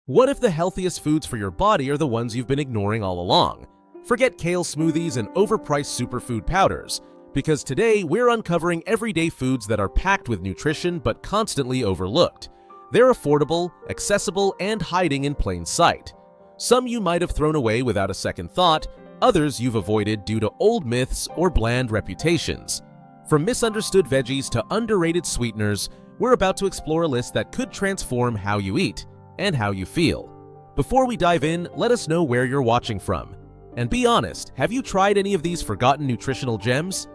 What if the healthiest foods for your body are the ones you've been ignoring all along? Forget kale smoothies and overpriced superfood powders, because today we're uncovering everyday foods that are packed with nutrition but constantly overlooked. They're affordable, accessible, and hiding in plain sight. Some you might have thrown away without a second thought, others you've avoided due to old myths or bland reputations. From misunderstood veggies to underrated sweeteners, we're about to explore a list that could transform how you eat and how you feel. Before we dive in, let us know where you're watching from. And be honest, have you tried any of these forgotten nutritional gems?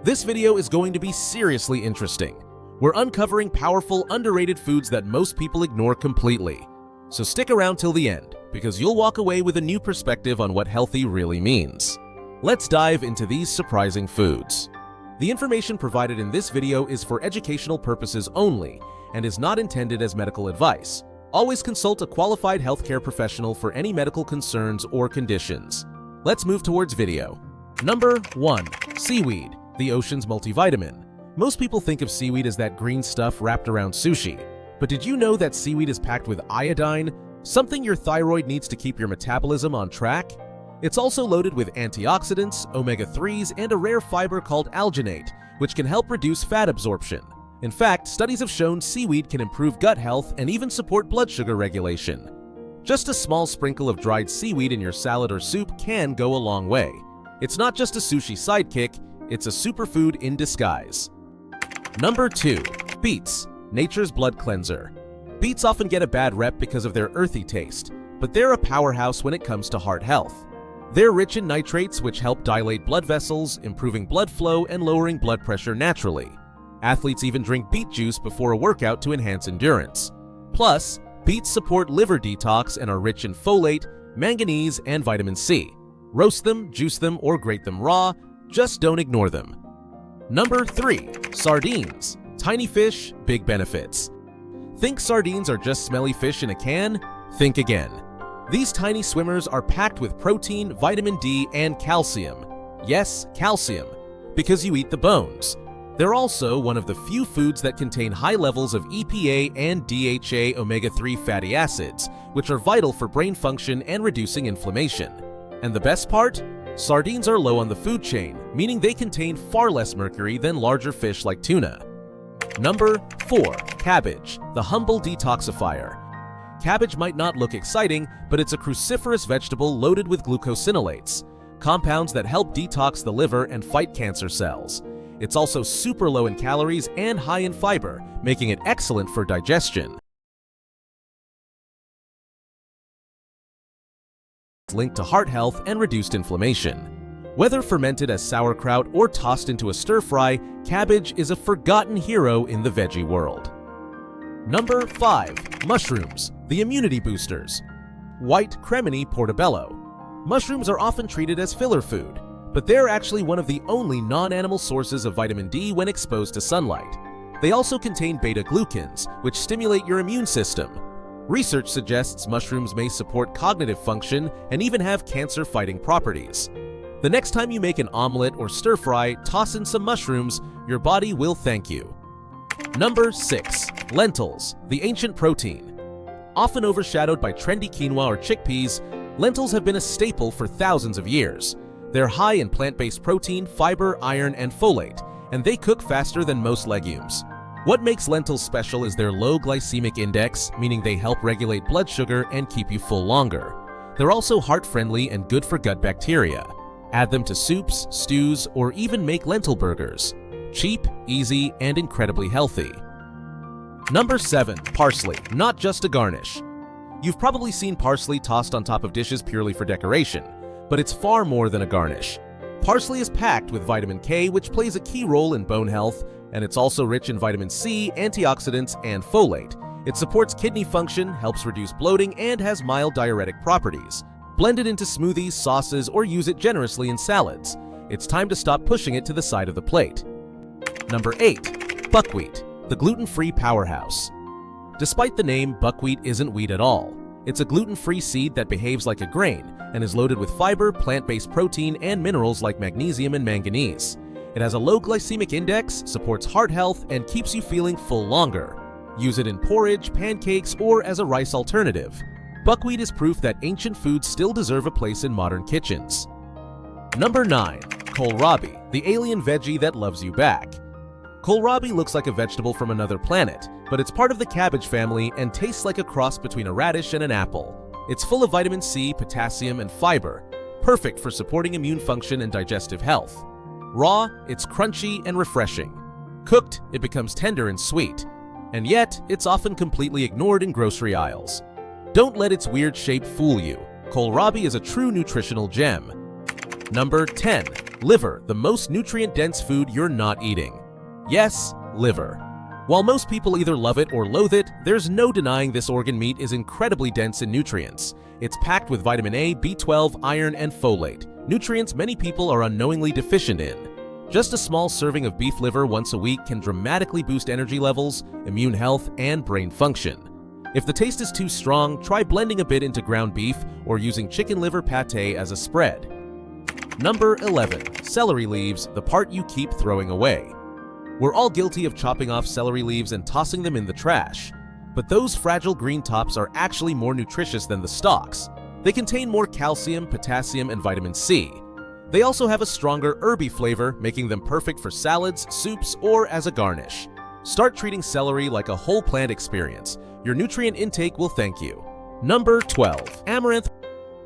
This video is going to be seriously interesting. We're uncovering powerful, underrated foods that most people ignore completely. So stick around till the end, because you'll walk away with a new perspective on what healthy really means. Let's dive into these surprising foods. The information provided in this video is for educational purposes only and is not intended as medical advice. Always consult a qualified healthcare professional for any medical concerns or conditions. Let's move towards video. Number 1. Seaweed, the ocean's multivitamin. Most people think of seaweed as that green stuff wrapped around sushi. But did you know that seaweed is packed with iodine, something your thyroid needs to keep your metabolism on track? It's also loaded with antioxidants, omega-3s, and a rare fiber called alginate, which can help reduce fat absorption. In fact, studies have shown seaweed can improve gut health and even support blood sugar regulation. Just a small sprinkle of dried seaweed in your salad or soup can go a long way. It's not just a sushi sidekick, it's a superfood in disguise. Number 2. Beets, nature's blood cleanser. Beets often get a bad rep because of their earthy taste, but they're a powerhouse when it comes to heart health. They're rich in nitrates, which help dilate blood vessels, improving blood flow and lowering blood pressure naturally. Athletes even drink beet juice before a workout to enhance endurance. Plus, beets support liver detox and are rich in folate, manganese, and vitamin C. Roast them, juice them, or grate them raw, just don't ignore them. Number 3. Sardines, tiny fish, big benefits. Think sardines are just smelly fish in a can? Think again. These tiny swimmers are packed with protein, vitamin D, and calcium. Yes, calcium, because you eat the bones. They're also one of the few foods that contain high levels of EPA and DHA omega-3 fatty acids, which are vital for brain function and reducing inflammation. And the best part? Sardines are low on the food chain, meaning they contain far less mercury than larger fish like tuna. Number 4. Cabbage, the humble detoxifier. Cabbage might not look exciting, but it's a cruciferous vegetable loaded with glucosinolates, compounds that help detox the liver and fight cancer cells. It's also super low in calories and high in fiber, making it excellent for digestion. It's linked to heart health and reduced inflammation. Whether fermented as sauerkraut or tossed into a stir-fry, cabbage is a forgotten hero in the veggie world. Number 5. Mushrooms, the immunity boosters. White cremini portobello. Mushrooms are often treated as filler food, but they're actually one of the only non-animal sources of vitamin D when exposed to sunlight. They also contain beta-glucans, which stimulate your immune system. Research suggests mushrooms may support cognitive function and even have cancer-fighting properties. The next time you make an omelet or stir-fry, toss in some mushrooms, your body will thank you. Number 6. Lentils, the ancient protein. Often overshadowed by trendy quinoa or chickpeas, lentils have been a staple for thousands of years. They're high in plant-based protein, fiber, iron, and folate, and they cook faster than most legumes. What makes lentils special is their low glycemic index, meaning they help regulate blood sugar and keep you full longer. They're also heart-friendly and good for gut bacteria. Add them to soups, stews, or even make lentil burgers. Cheap, easy, and incredibly healthy. Number 7. Parsley, not just a garnish. You've probably seen parsley tossed on top of dishes purely for decoration, but it's far more than a garnish. Parsley is packed with vitamin K, which plays a key role in bone health, and it's also rich in vitamin C, antioxidants, and folate. It supports kidney function, helps reduce bloating, and has mild diuretic properties. Blend it into smoothies, sauces, or use it generously in salads. It's time to stop pushing it to the side of the plate. Number 8. Buckwheat, the gluten-free powerhouse. Despite the name, buckwheat isn't wheat at all. It's a gluten-free seed that behaves like a grain and is loaded with fiber, plant-based protein, and minerals like magnesium and manganese. It has a low glycemic index, supports heart health, and keeps you feeling full longer. Use it in porridge, pancakes, or as a rice alternative. Buckwheat is proof that ancient foods still deserve a place in modern kitchens. Number 9. Kohlrabi, the alien veggie that loves you back. Kohlrabi looks like a vegetable from another planet, but it's part of the cabbage family and tastes like a cross between a radish and an apple. It's full of vitamin C, potassium, and fiber, perfect for supporting immune function and digestive health. Raw, it's crunchy and refreshing. Cooked, it becomes tender and sweet. And yet, it's often completely ignored in grocery aisles. Don't let its weird shape fool you. Kohlrabi is a true nutritional gem. Number 10. Liver, the most nutrient-dense food you're not eating. Yes, liver. While most people either love it or loathe it, there's no denying this organ meat is incredibly dense in nutrients. It's packed with vitamin A, B12, iron, and folate, nutrients many people are unknowingly deficient in. Just a small serving of beef liver once a week can dramatically boost energy levels, immune health, and brain function. If the taste is too strong, try blending a bit into ground beef or using chicken liver pate as a spread. Number 11. Celery leaves, the part you keep throwing away. We're all guilty of chopping off celery leaves and tossing them in the trash. But those fragile green tops are actually more nutritious than the stalks. They contain more calcium, potassium, and vitamin C. They also have a stronger herby flavor, making them perfect for salads, soups, or as a garnish. Start treating celery like a whole plant experience. Your nutrient intake will thank you. Number 12. Amaranth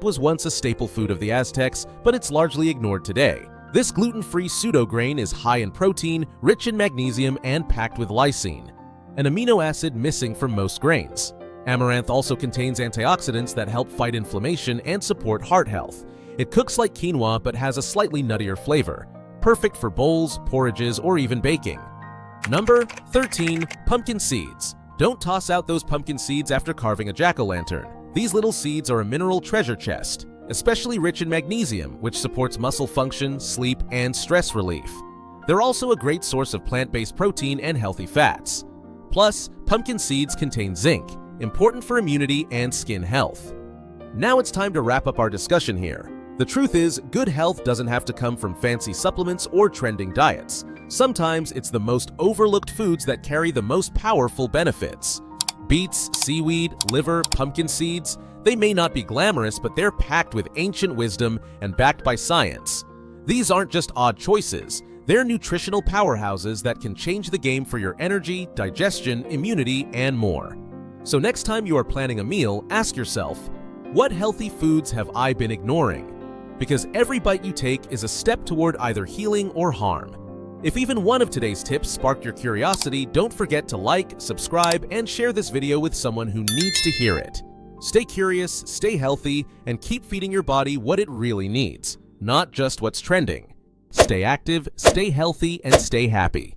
was once a staple food of the Aztecs, but it's largely ignored today. This gluten-free pseudo-grain is high in protein, rich in magnesium, and packed with lysine, an amino acid missing from most grains. Amaranth also contains antioxidants that help fight inflammation and support heart health. It cooks like quinoa but has a slightly nuttier flavor, perfect for bowls, porridges, or even baking. Number 13. Pumpkin seeds. Don't toss out those pumpkin seeds after carving a jack-o'-lantern. These little seeds are a mineral treasure chest, especially rich in magnesium, which supports muscle function, sleep, and stress relief. They're also a great source of plant-based protein and healthy fats. Plus, pumpkin seeds contain zinc, important for immunity and skin health. Now it's time to wrap up our discussion here. The truth is, good health doesn't have to come from fancy supplements or trending diets. Sometimes it's the most overlooked foods that carry the most powerful benefits. Beets, seaweed, liver, pumpkin seeds, they may not be glamorous, but they're packed with ancient wisdom and backed by science. These aren't just odd choices, they're nutritional powerhouses that can change the game for your energy, digestion, immunity, and more. So next time you are planning a meal, ask yourself, what healthy foods have I been ignoring? Because every bite you take is a step toward either healing or harm. If even one of today's tips sparked your curiosity, don't forget to like, subscribe, and share this video with someone who needs to hear it. Stay curious, stay healthy, and keep feeding your body what it really needs, not just what's trending. Stay active, stay healthy, and stay happy.